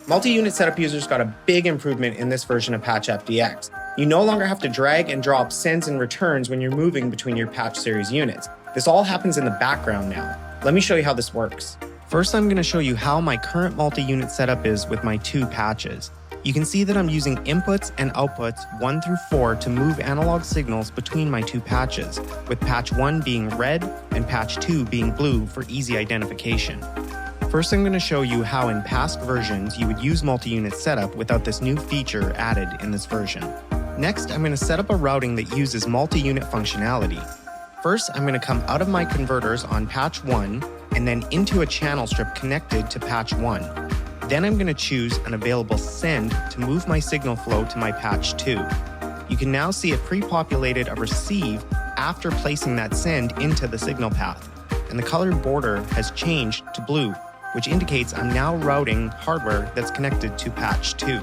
Multi-unit setup users got a big improvement in this version of Patch FDX. You no longer have to drag and drop sends and returns when you're moving between your Patch series units. This all happens in the background now. Let me show you how this works. First, I'm going to show you how my current multi-unit setup is with my two patches. You can see that I'm using inputs and outputs 1 through 4 to move analog signals between my two patches, with patch 1 being red and patch 2 being blue for easy identification. First, I'm going to show you how in past versions you would use multi-unit setup without this new feature added in this version. Next, I'm going to set up a routing that uses multi-unit functionality. First, I'm going to come out of my converters on patch 1 and then into a channel strip connected to patch 1. Then I'm going to choose an available send to move my signal flow to my patch 2. You can now see it pre-populated a receive after placing that send into the signal path, and the colored border has changed to blue, which indicates I'm now routing hardware that's connected to patch 2.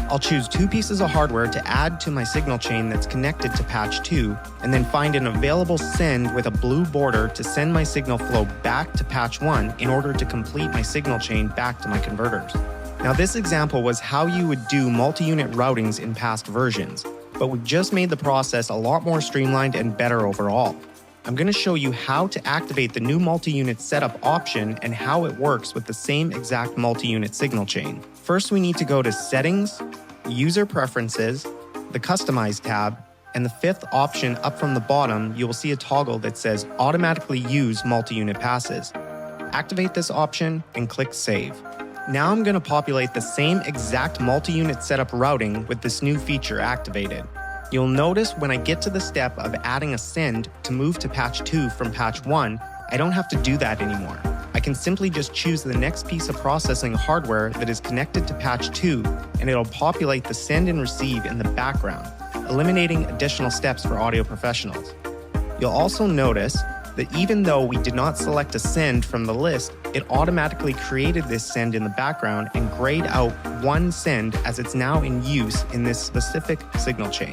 I'll choose 2 pieces of hardware to add to my signal chain that's connected to patch 2, and then find an available send with a blue border to send my signal flow back to patch 1 in order to complete my signal chain back to my converters. Now, this example was how you would do multi-unit routings in past versions, but we've just made the process a lot more streamlined and better overall. I'm going to show you how to activate the new multi-unit setup option and how it works with the same exact multi-unit signal chain. First, we need to go to Settings, User Preferences, the Customize tab, and the 5th option up from the bottom, you will see a toggle that says Automatically Use Multi-Unit Passes. Activate this option and click Save. Now I'm going to populate the same exact multi-unit setup routing with this new feature activated. You'll notice when I get to the step of adding a send to move to patch 2 from patch 1, I don't have to do that anymore. I can simply just choose the next piece of processing hardware that is connected to patch 2, and it'll populate the send and receive in the background, eliminating additional steps for audio professionals. You'll also notice that even though we did not select a send from the list, it automatically created this send in the background and grayed out one send as it's now in use in this specific signal chain.